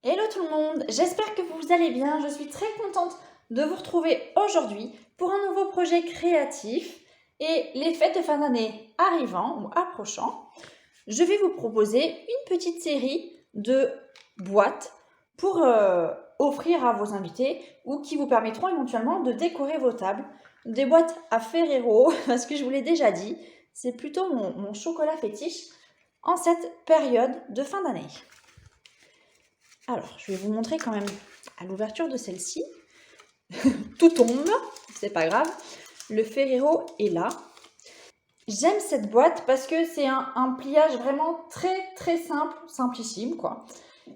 Hello tout le monde, j'espère que vous allez bien. Je suis très contente de vous retrouver aujourd'hui pour un nouveau projet créatif. Et les fêtes de fin d'année arrivant ou approchant, je vais vous proposer une petite série de boîtes pour offrir à vos invités ou qui vous permettront éventuellement de décorer vos tables. Des boîtes à Ferrero, parce que je vous l'ai déjà dit, c'est plutôt mon chocolat fétiche en cette période de fin d'année. Alors, je vais vous montrer quand même à l'ouverture de celle-ci. Tout tombe, c'est pas grave. Le Ferrero est là. J'aime cette boîte parce que c'est un pliage vraiment très simple, simplissime quoi,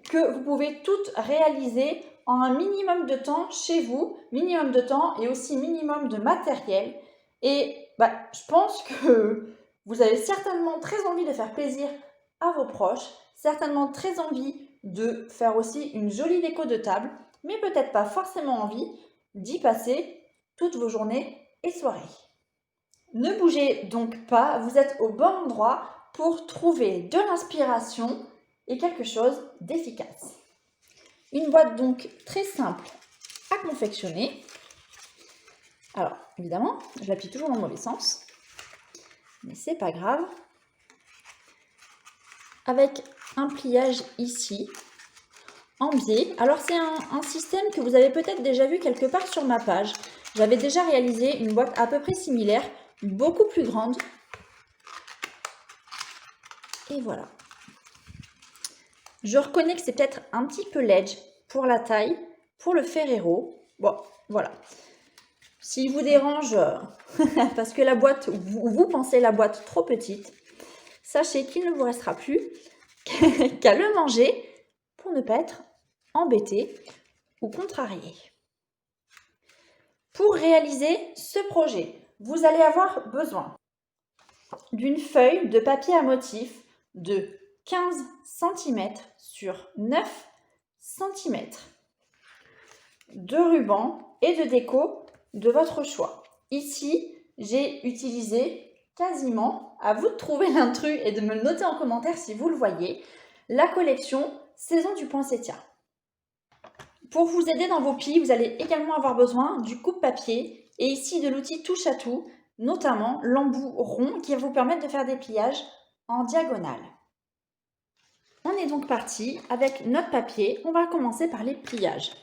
que vous pouvez toutes réaliser en un minimum de temps chez vous, minimum de temps et aussi minimum de matériel. Et je pense que vous avez certainement très envie de faire plaisir à vos proches, certainement très envie de faire aussi une jolie déco de table, mais peut-être pas forcément envie d'y passer toutes vos journées et soirées. Ne bougez donc pas, vous êtes au bon endroit pour trouver de l'inspiration et quelque chose d'efficace. Une boîte donc très simple à confectionner. Alors évidemment, je l'appuie toujours dans le mauvais sens, mais c'est pas grave. Avec un pliage ici, en biais. Alors c'est un système que vous avez peut-être déjà vu quelque part sur ma page. J'avais déjà réalisé une boîte à peu près similaire, beaucoup plus grande. Et voilà. Je reconnais que c'est peut-être un petit peu ledge pour la taille, pour le Ferrero. Bon, voilà. S'il vous dérange, parce que la boîte, vous pensez la boîte trop petite, sachez qu'il ne vous restera plus qu'à le manger pour ne pas être embêté ou contrarié. Pour réaliser ce projet, vous allez avoir besoin d'une feuille de papier à motif de 15 cm sur 9 cm, de ruban et de déco de votre choix. Ici, j'ai utilisé quasiment, à vous de trouver l'intrus et de me le noter en commentaire si vous le voyez, la collection Saison du poinsettia. Pour vous aider dans vos plis, vous allez également avoir besoin du coupe-papier et ici de l'outil touche à tout, notamment l'embout rond qui va vous permettre de faire des pliages en diagonale. On est donc parti avec notre papier. On va commencer par les pliages.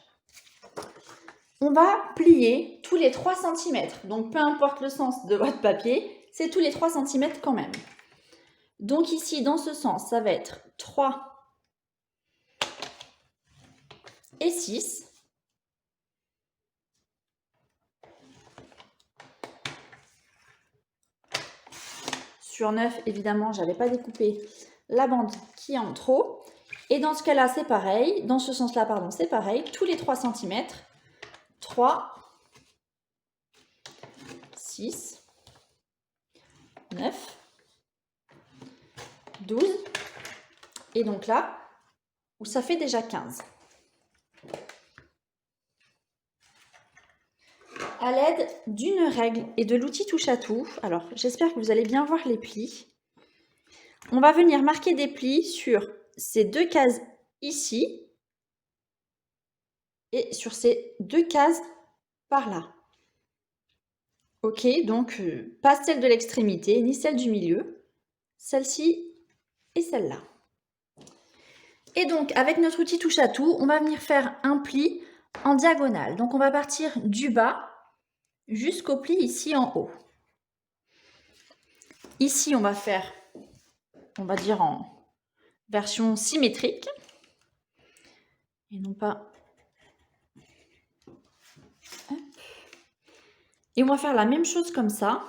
On va plier tous les 3 cm. Donc peu importe le sens de votre papier, c'est tous les 3 cm quand même. Donc ici, dans ce sens, ça va être 3 et 6. Sur 9, évidemment, je n'avais pas découpé la bande qui est en trop. Et dans ce cas-là, c'est pareil. Dans ce sens-là, pardon, c'est pareil. Tous les 3 cm. 3, 6, 9, 12. Et donc là, où ça fait déjà 15. À l'aide d'une règle et de l'outil touche à tout, alors j'espère que vous allez bien voir les plis, on va venir marquer des plis sur ces 2 cases ici et sur ces 2 cases par là. Ok, donc pas celle de l'extrémité ni celle du milieu, celle-ci et celle-là. Et donc avec notre outil touche à tout, on va venir faire un pli en diagonale. Donc on va partir du bas jusqu'au pli ici en haut. Ici, on va faire, on va dire en version symétrique. Et non pas... Et on va faire la même chose comme ça.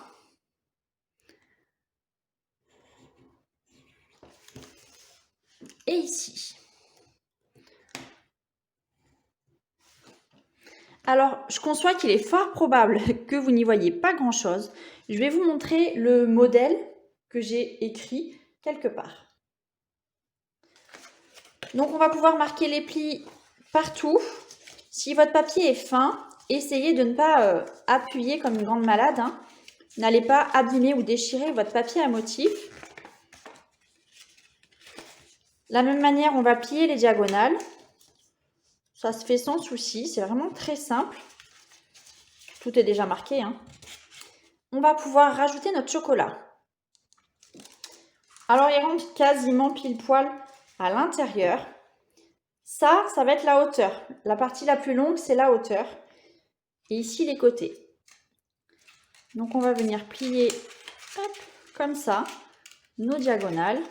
Et ici. Alors, je conçois qu'il est fort probable que vous n'y voyez pas grand-chose. Je vais vous montrer le modèle que j'ai écrit quelque part. Donc, on va pouvoir marquer les plis partout. Si votre papier est fin, essayez de ne pas appuyer comme une grande malade. Hein. N'allez pas abîmer ou déchirer votre papier à motif. De la même manière, on va plier les diagonales. Ça se fait sans souci, c'est vraiment très simple. Tout est déjà marqué, hein. On va pouvoir rajouter notre chocolat. Alors, il rentre quasiment pile poil à l'intérieur. Ça va être la hauteur. La partie la plus longue, c'est la hauteur. Et ici, les côtés. Donc, on va venir plier hop, comme ça nos diagonales.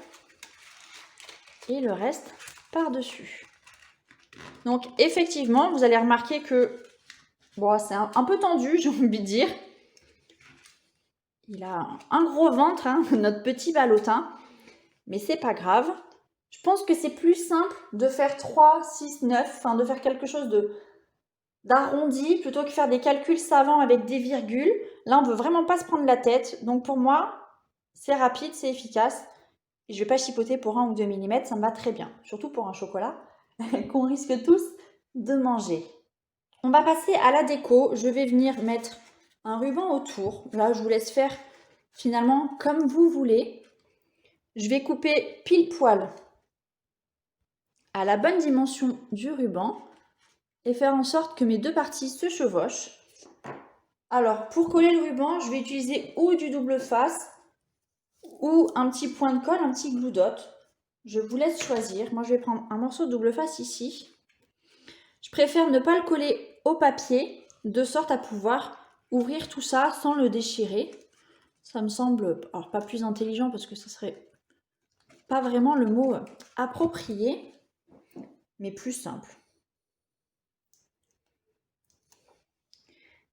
Et le reste par-dessus. Donc, effectivement, vous allez remarquer que bon, c'est un peu tendu, j'ai envie de dire. Il a un gros ventre, hein, notre petit ballotin. Mais c'est pas grave. Je pense que c'est plus simple de faire 3, 6, 9, enfin de faire quelque chose d'arrondi plutôt que faire des calculs savants avec des virgules. Là, on ne veut vraiment pas se prendre la tête. Donc pour moi, c'est rapide, c'est efficace. Et je ne vais pas chipoter pour 1 ou 2 mm, ça me va très bien. Surtout pour un chocolat qu'on risque tous de manger. On va passer à la déco. Je vais venir mettre un ruban autour. Là, je vous laisse faire finalement comme vous voulez. Je vais couper pile poil à la bonne dimension du ruban et faire en sorte que mes deux parties se chevauchent. Alors, pour coller le ruban, je vais utiliser ou du double face ou un petit point de colle, un petit glue dot. Je vous laisse choisir. Moi, je vais prendre un morceau de double face ici. Je préfère ne pas le coller au papier, de sorte à pouvoir ouvrir tout ça sans le déchirer. Ça me semble, alors pas plus intelligent parce que ce serait pas vraiment le mot approprié, mais plus simple.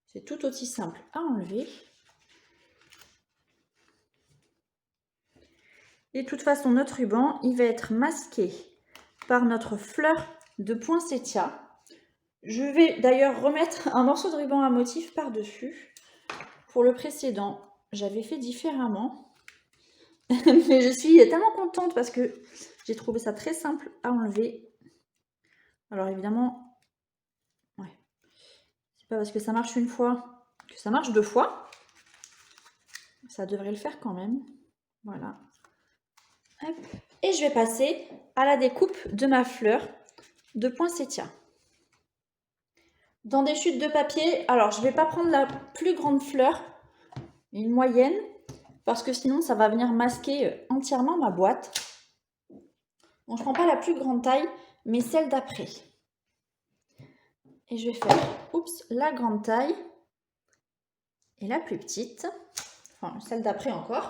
C'est tout aussi simple à enlever. Et de toute façon, notre ruban, il va être masqué par notre fleur de poinsettia. Je vais d'ailleurs remettre un morceau de ruban à motif par-dessus. Pour le précédent, j'avais fait différemment. Mais je suis tellement contente parce que j'ai trouvé ça très simple à enlever. Alors évidemment, ouais, c'est pas parce que ça marche une fois que ça marche deux fois. Ça devrait le faire quand même. Voilà. Hop. Et je vais passer à la découpe de ma fleur de poinsettia. Dans des chutes de papier, alors je ne vais pas prendre la plus grande fleur, une moyenne, parce que sinon ça va venir masquer entièrement ma boîte. Donc je ne prends pas la plus grande taille, mais celle d'après. Et je vais faire la grande taille et la plus petite. Enfin, celle d'après encore.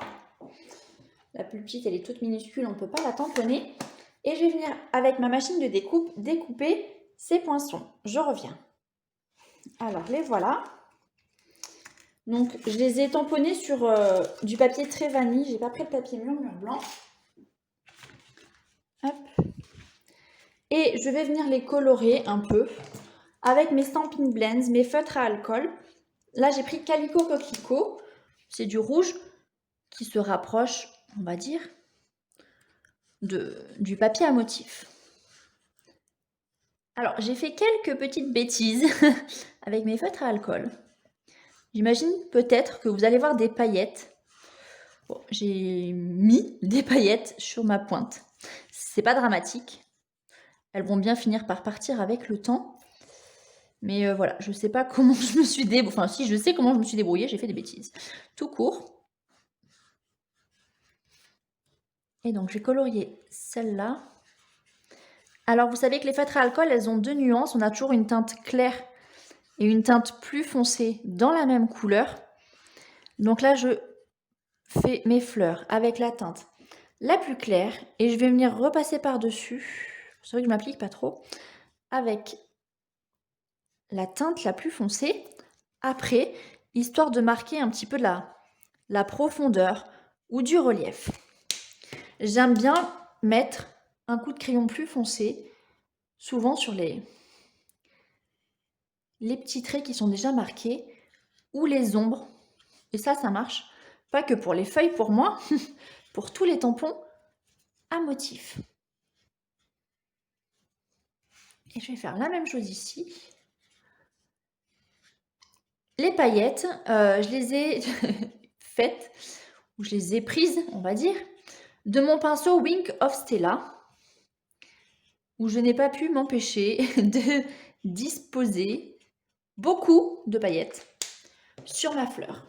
La plus petite, elle est toute minuscule, on ne peut pas la tamponner. Et je vais venir, avec ma machine de découpe, découper ces poinçons. Je reviens. Alors, les voilà. Donc, je les ai tamponnés sur du papier très vanille. J'ai pas pris le papier mur blanc. Hop. Et je vais venir les colorer un peu avec mes Stampin' Blends, mes feutres à alcool. Là, j'ai pris Calico Coquelicot. C'est du rouge qui se rapproche, on va dire, du papier à motif. Alors, j'ai fait quelques petites bêtises avec mes feutres à alcool. J'imagine peut-être que vous allez voir des paillettes. Bon, j'ai mis des paillettes sur ma pointe. C'est pas dramatique. Elles vont bien finir par partir avec le temps. Mais voilà, je sais pas comment je me suis débrouillée. Enfin, si, je sais comment je me suis débrouillée, j'ai fait des bêtises. Tout court. Et donc, j'ai colorié celle-là. Alors, vous savez que les feutres à alcool, elles ont deux nuances. On a toujours une teinte claire et une teinte plus foncée dans la même couleur. Donc là, je fais mes fleurs avec la teinte la plus claire et je vais venir repasser par-dessus. C'est vrai que je m'applique pas trop. Avec la teinte la plus foncée. Après, histoire de marquer un petit peu la profondeur ou du relief. J'aime bien mettre un coup de crayon plus foncé, souvent sur les petits traits qui sont déjà marqués ou les ombres. Et ça marche. Pas que pour les feuilles pour moi, pour tous les tampons à motif. Et je vais faire la même chose ici. Les paillettes, je les ai faites, ou je les ai prises, on va dire, de mon pinceau Wink of Stella, où je n'ai pas pu m'empêcher de disposer beaucoup de paillettes sur ma fleur.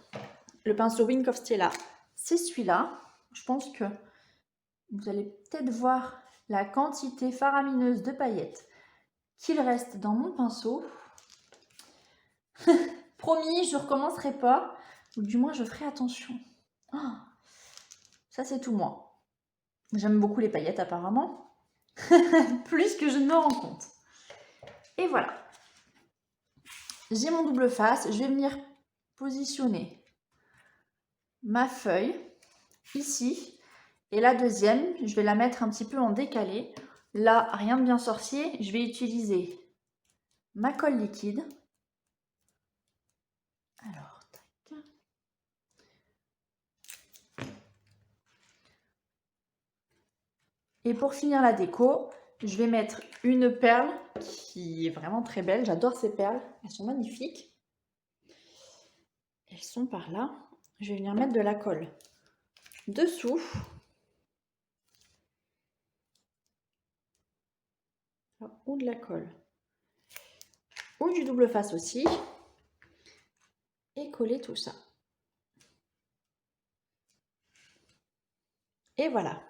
Le pinceau Wink of Stella, c'est celui-là. Je pense que vous allez peut-être voir la quantité faramineuse de paillettes qu'il reste dans mon pinceau. Promis, je ne recommencerai pas, ou du moins je ferai attention. Oh, ça c'est tout moi. J'aime beaucoup les paillettes apparemment, plus que je ne me rends compte. Et voilà. J'ai mon double face, je vais venir positionner ma feuille ici. Et la deuxième, je vais la mettre un petit peu en décalé. Là, rien de bien sorcier, je vais utiliser ma colle liquide. Alors, tac. Et pour finir la déco, je vais mettre une perle qui est vraiment très belle. J'adore ces perles, elles sont magnifiques. Elles sont par là. Je vais venir mettre de la colle dessous. Ou de la colle. Ou du double face aussi. Et coller tout ça. Et voilà.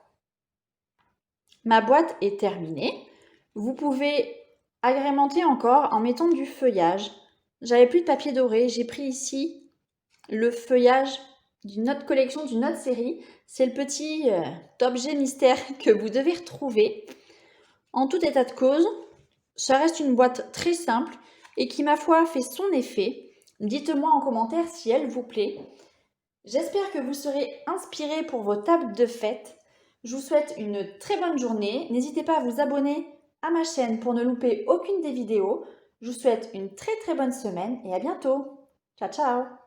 Ma boîte est terminée. Vous pouvez agrémenter encore en mettant du feuillage. J'avais plus de papier doré. J'ai pris ici le feuillage d'une autre collection, d'une autre série. C'est le petit objet mystère que vous devez retrouver. En tout état de cause, ça reste une boîte très simple et qui, ma foi, fait son effet. Dites-moi en commentaire si elle vous plaît. J'espère que vous serez inspirés pour vos tables de fête. Je vous souhaite une très bonne journée. N'hésitez pas à vous abonner à ma chaîne pour ne louper aucune des vidéos. Je vous souhaite une très bonne semaine et à bientôt. Ciao, ciao!